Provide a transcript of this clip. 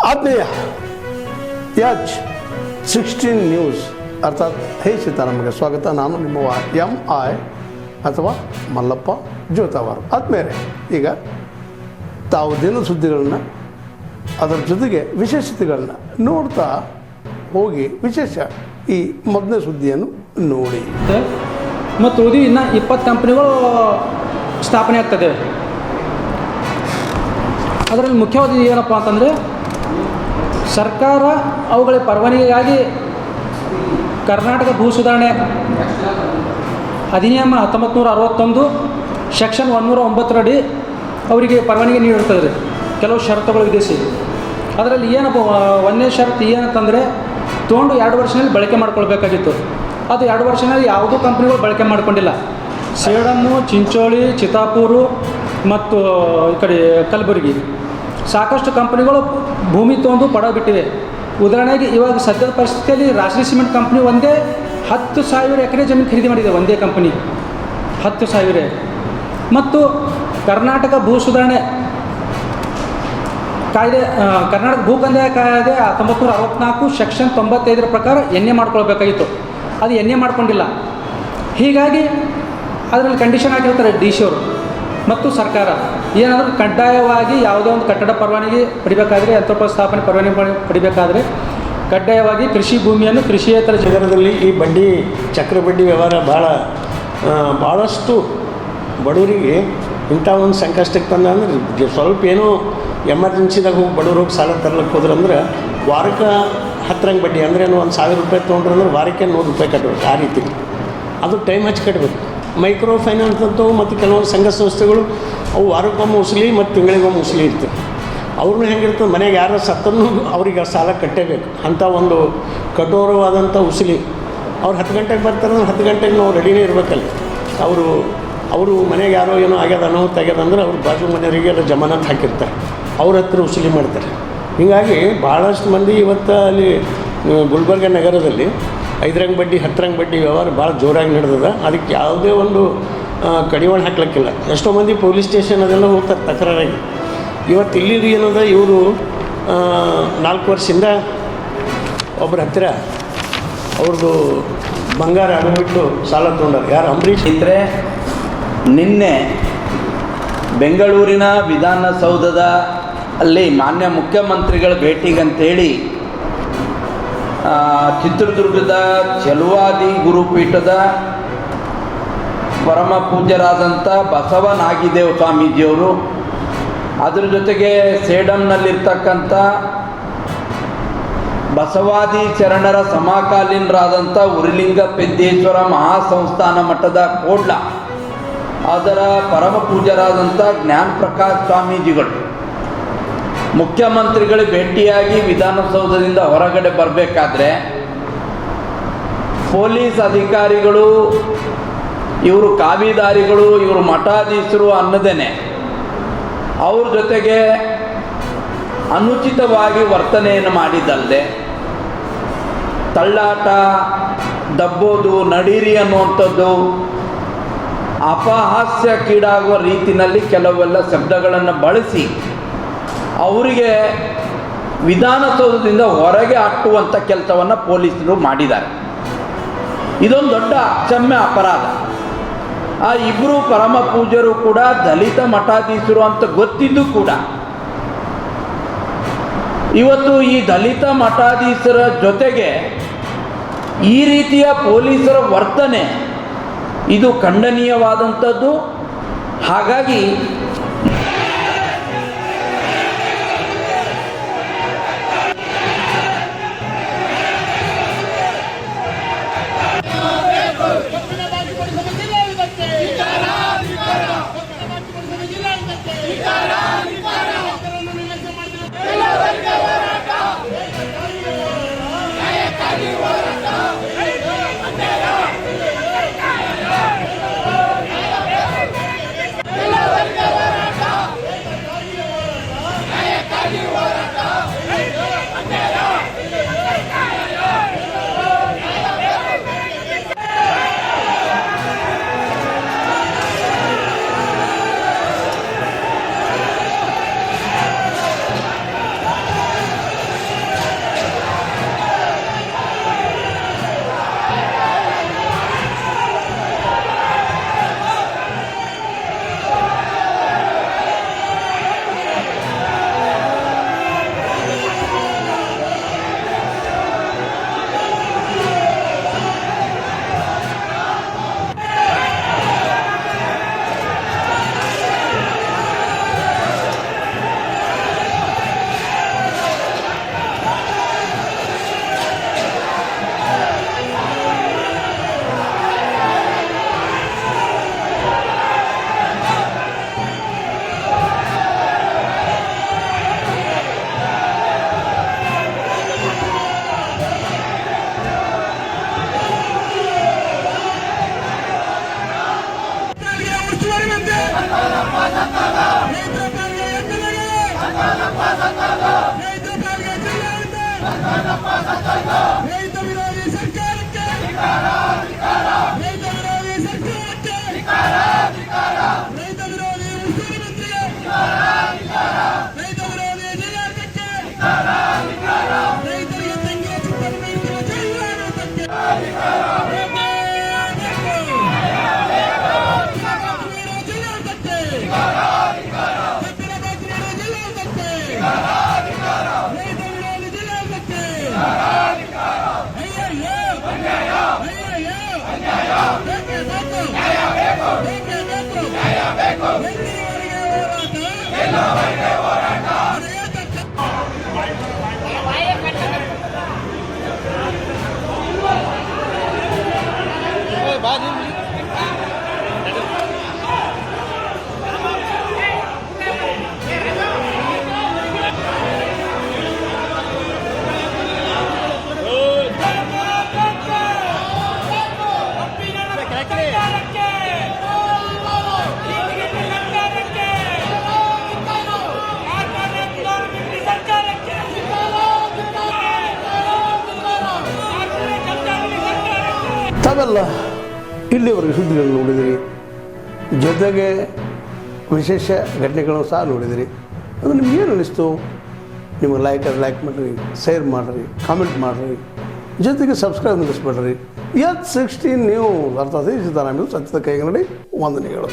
ಆತ್ಮೀಯ ಯಾಜ್ 16 ನ್ಯೂಸ್ ಅರ್ಥಾತ್ ಹೇ ಸೀತಾರಾಮಗೆ ಸ್ವಾಗತ. ನಾನು ನಿಮ್ಮ MI ಅಥವಾ ಮಲ್ಲಪ್ಪ ಜೋತಾವಾರ್. ಆದ್ಮೇಲೆ ಈಗ ತಾವು ದಿನ ಸುದ್ದಿಗಳನ್ನ ಅದರ ಜೊತೆಗೆ ವಿಶೇಷತೆಗಳನ್ನ ನೋಡ್ತಾ ಹೋಗಿ ವಿಶೇಷ ಈ ಮೊದಲನೇ ಸುದ್ದಿಯನ್ನು ನೋಡಿ. ಮತ್ತು ಉಳಿದು ಇನ್ನು 20 ಕಂಪ್ನಿಗಳು ಸ್ಥಾಪನೆ ಆಗ್ತದೆ. ಅದರಲ್ಲಿ ಮುಖ್ಯವಾದ ಏನಪ್ಪ ಅಂತಂದರೆ ಸರ್ಕಾರ ಅವುಗಳ ಪರವಾನಗಿಗಾಗಿ ಕರ್ನಾಟಕ ಭೂ ಸುಧಾರಣೆ ಅಧಿನಿಯಮ 1961 ಸೆಕ್ಷನ್ 109 ಅಡಿ ಅವರಿಗೆ ಪರವಾನಗಿ ನೀಡಿರ್ತದೆ. ಕೆಲವು ಷರತ್ತುಗಳು ವಿಧಿಸಿ ಅದರಲ್ಲಿ ಏನಪ್ಪ ಒಂದನೇ ಷರತ್ತು ಏನಂತಂದರೆ ತೊಗೊಂಡು 2 ವರ್ಷದಲ್ಲಿ ಬಳಕೆ ಮಾಡ್ಕೊಳ್ಬೇಕಾಗಿತ್ತು. ಅದು 2 ವರ್ಷದಲ್ಲಿ ಯಾವುದೂ ಕಂಪ್ನಿಗಳು ಬಳಕೆ ಮಾಡ್ಕೊಂಡಿಲ್ಲ. ಸೇಡಮ್ಮು, ಚಿಂಚೋಳಿ, ಚಿತ್ತಾಪೂರು ಮತ್ತು ಈ ಕಡೆ ಕಲಬುರಗಿ ಸಾಕಷ್ಟು ಕಂಪ್ನಿಗಳು ಭೂಮಿ ತೊಗೊಂಡು ಪಡವ ಬಿಟ್ಟಿವೆ. ಉದಾಹರಣೆಗೆ ಇವಾಗ ಸದ್ಯದ ಪರಿಸ್ಥಿತಿಯಲ್ಲಿ ರಾಷ್ಟ್ರೀಯ ಸಿಮೆಂಟ್ ಕಂಪ್ನಿ ಒಂದೇ 10,000 ಎಕರೆ ಜಮೀನು ಖರೀದಿ ಮಾಡಿದೆ. ಒಂದೇ ಕಂಪ್ನಿ 10,000. ಮತ್ತು ಕರ್ನಾಟಕ ಭೂ ಸುಧಾರಣೆ ಕಾಯ್ದೆ, ಕರ್ನಾಟಕ ಭೂ ಕಂದಾಯ ಕಾಯ್ದೆ 1964 ಸೆಕ್ಷನ್ 95 ಪ್ರಕಾರ ಎನ್ಎ ಮಾಡ್ಕೊಳ್ಬೇಕಾಗಿತ್ತು. ಅದು ಎನ್ಎ ಮಾಡ್ಕೊಂಡಿಲ್ಲ. ಹೀಗಾಗಿ ಅದರಲ್ಲಿ ಕಂಡೀಷನ್ ಹಾಕಿರ್ತಾರೆ DC ಅವರು ಮತ್ತು ಸರ್ಕಾರ ಏನಾದರೂ ಕಡ್ಡಾಯವಾಗಿ ಯಾವುದೋ ಒಂದು ಕಟ್ಟಡ ಪರವಾನಗಿ ಪಡಿಬೇಕಾದ್ರೆ, ಯಂತ್ರೋಪಕರಣ ಸ್ಥಾಪನೆ ಪರವಾನಗಿ ಪಡಿಬೇಕಾದ್ರೆ ಕಡ್ಡಾಯವಾಗಿ ಕೃಷಿ ಭೂಮಿಯನ್ನು ಕೃಷಿಯೇತರ ನಗರದಲ್ಲಿ ಈ ಬಡ್ಡಿ ಚಕ್ರ ಬಡ್ಡಿ ವ್ಯವಹಾರ ಭಾಳಷ್ಟು ಬಡವರಿಗೆ ಇಂಥ ಒಂದು ಸಂಕಷ್ಟಕ್ಕೆ ತಂದ ಅಂದ್ರೆ ಸ್ವಲ್ಪ ಏನೋ ಎಮರ್ಜೆನ್ಸಿದಾಗ ಹೋಗಿ ಬಡವ್ರು ಹೋಗಿ ಸಾಲ ತರ್ಲಿಕ್ಕೆ ಹೋದ್ರಂದ್ರೆ ವಾರಕ್ಕೆ 10 ಬಡ್ಡಿ ಅಂದ್ರೆ ಏನು 1,000 ರೂಪಾಯಿ ತೊಗೊಂಡ್ರಂದ್ರೆ ವಾರಕ್ಕೆ 100 ರೂಪಾಯಿ ಕಟ್ಟಬೇಕು. ಆ ರೀತಿ ಅದು ಟೈಮ್ ಹಚ್ಚಿ ಕಟ್ಟಬೇಕು. ಮೈಕ್ರೋ ಫೈನಾನ್ಸ್ ಅಂತೂ ಮತ್ತು ಕೆಲವೊಂದು ಸಂಘ ಸಂಸ್ಥೆಗಳು ಅವು ವಾರಕ್ಕೊಮ್ಮೆ ಉಸಲಿ ಮತ್ತು ತಿಂಗಳಿಗೊಮ್ಮೆ ಉಸಲಿ ಇರ್ತವೆ. ಅವ್ರನ್ನೂ ಹೆಂಗಿರ್ತದೆ, ಮನೆಗೆ ಯಾರು ಸತ್ತರೂ ಅವ್ರಿಗೆ ಸಾಲ ಕಟ್ಟೇಬೇಕು. ಅಂಥ ಒಂದು ಕಠೋರವಾದಂಥ ಉಸಲಿ. ಅವ್ರು 10 ಗಂಟೆಗೆ ಬರ್ತಾರೆ ಅಂದ್ರೆ 10 ಗಂಟೆಗೆ ನಾವು ರೆಡಿನೇ ಇರಬೇಕಲ್ಲ. ಅವರು ಮನೆಗೆ ಯಾರೋ ಏನೋ ಆಗ್ಯದ ಅನಾಹುತ ಆಗ್ಯದ ಅಂದ್ರೆ ಅವ್ರು ಬಾಜು ಮನೆಯವರಿಗೆ ಎಲ್ಲ ಜಮಾನತ್ ಹಾಕಿರ್ತಾರೆ, ಅವ್ರ ಹತ್ರ ಉಸಲಿ ಮಾಡ್ತಾರೆ. ಹೀಗಾಗಿ ಭಾಳಷ್ಟು ಮಂದಿ ಇವತ್ತು ಅಲ್ಲಿ ಗುಲ್ಬರ್ಗ ನಗರದಲ್ಲಿ 5 ಬಡ್ಡಿ 10 ಬಡ್ಡಿ ವ್ಯವಹಾರ ಭಾಳ ಜೋರಾಗಿ ನಡೆದದ. ಅದಕ್ಕೆ ಯಾವುದೇ ಒಂದು ಕಡಿವಾಣ ಹಾಕ್ಲಿಕ್ಕಿಲ್ಲ. ಎಷ್ಟೋ ಮಂದಿ ಪೊಲೀಸ್ ಸ್ಟೇಷನ್ ಅದೆಲ್ಲ ಹೋಗ್ತಾರೆ ತಕರಾರಾಗಿ. ಇವತ್ತು ಇಲ್ಲಿ ಏನದ, ಇವರು 4 ವರ್ಷದಿಂದ ಒಬ್ಬರ ಹತ್ತಿರ ಅವ್ರದ್ದು ಬಂಗಾರ ಅಡವಿಟ್ಟು ಸಾಲ ತೊಗೊಂಡಾರೆ. ಯಾರು? ಅಂಬರೀಷ್. ಇದ್ರೆ ನಿನ್ನೆ ಬೆಂಗಳೂರಿನ ವಿಧಾನಸೌಧದ ಅಲ್ಲಿ ಮಾನ್ಯ ಮುಖ್ಯಮಂತ್ರಿಗಳ ಭೇಟಿಗಂತೇಳಿ ಚಿತ್ರದುರ್ಗದ ಚೆಲುವಾದಿ ಗುರುಪೀಠದ ಪರಮ ಪೂಜ್ಯರಾದಂಥ ಬಸವ ನಾಗಿದೇವ ಸ್ವಾಮೀಜಿಯವರು, ಅದರ ಜೊತೆಗೆ ಸೇಡಂನಲ್ಲಿರ್ತಕ್ಕಂಥ ಬಸವಾದಿ ಶರಣರ ಸಮಕಾಲೀನರಾದಂಥ ಉರಿಲಿಂಗ ಪೆದ್ದೇಶ್ವರ ಮಹಾಸಂಸ್ಥಾನ ಮಠದ ಕೋಡ್ಲ ಅದರ ಪರಮ ಪೂಜ್ಯರಾದಂಥ ಜ್ಞಾನ ಪ್ರಕಾಶ್ ಸ್ವಾಮೀಜಿಗಳು ಮುಖ್ಯಮಂತ್ರಿಗಳು ಭೇಟಿಯಾಗಿ ವಿಧಾನಸೌಧದಿಂದ ಹೊರಗಡೆ ಬರಬೇಕಾದ್ರೆ ಪೊಲೀಸ್ ಅಧಿಕಾರಿಗಳು, ಇವರು ಕಾವಿದಾರಿಗಳು, ಇವರು ಮಠಾಧೀಶರು ಅನ್ನದೇನೆ ಅವ್ರ ಜೊತೆಗೆ ಅನುಚಿತವಾಗಿ ವರ್ತನೆಯನ್ನು ಮಾಡಿದ್ದಲ್ಲದೆ ತಳ್ಳಾಟ, ದಬ್ಬೋದು, ನಡೀರಿ ಅನ್ನುವಂಥದ್ದು, ಅಪಹಾಸ್ಯಕ್ಕೀಡಾಗುವ ರೀತಿಯಲ್ಲಿ ಕೆಲವೆಲ್ಲ ಶಬ್ದಗಳನ್ನು ಬಳಸಿ ಅವರಿಗೆ ವಿಧಾನಸೌಧದಿಂದ ಹೊರಗೆ ಹಾಕುವಂಥ ಕೆಲಸವನ್ನು ಪೊಲೀಸರು ಮಾಡಿದ್ದಾರೆ. ಇದೊಂದು ದೊಡ್ಡ ಅಕ್ಷಮ್ಯ ಅಪರಾಧ. ಆ ಇಬ್ಬರು ಪರಮ ಪೂಜ್ಯರು ಕೂಡ ದಲಿತ ಮಠಾಧೀಶರು ಅಂತ ಗೊತ್ತಿದ್ದು ಕೂಡ ಇವತ್ತು ಈ ದಲಿತ ಮಠಾಧೀಶರ ಜೊತೆಗೆ ಈ ರೀತಿಯ ಪೊಲೀಸರ ವರ್ತನೆ ಇದು ಖಂಡನೀಯವಾದಂಥದ್ದು. ಹಾಗಾಗಿ ¡Viva ರೈತರಿಗೆ ತೆಂಗಿನ ಚಿಪ್ಪನ್ನು ನೀಡುತ್ತಿರುವ ಜಿಲ್ಲಾಡಳಿತಕ್ಕೆ ತಾವೆಲ್ಲ ಇಲ್ಲಿವರೆಗೆ ಸುದ್ದಿಗಳನ್ನು ನೋಡಿದಿರಿ, ಜೊತೆಗೆ ವಿಶೇಷ ಘಟನೆಗಳನ್ನು ಸಹ ನೋಡಿದಿರಿ. ಅದು ನಿಮ್ಗೇನು ಅನ್ನಿಸ್ತು? ನಿಮಗೆ ಲೈಕ್ ಮಾಡಿರಿ, ಶೇರ್ ಮಾಡಿರಿ, ಕಾಮೆಂಟ್ ಮಾಡಿರಿ, ಜೊತೆಗೆ ಸಬ್ಸ್ಕ್ರೈಬ್ ನಿಲ್ಲಿಸ್ಬೇಡ್ರಿ. H16 ನ್ಯೂಸ್ ಅರ್ಥಾತ್ ಸೀತಾರಾಮ್ ಸತ್ಯದ ಕೈಗನ್ನಡಿ ವಂದನೆಗಳು.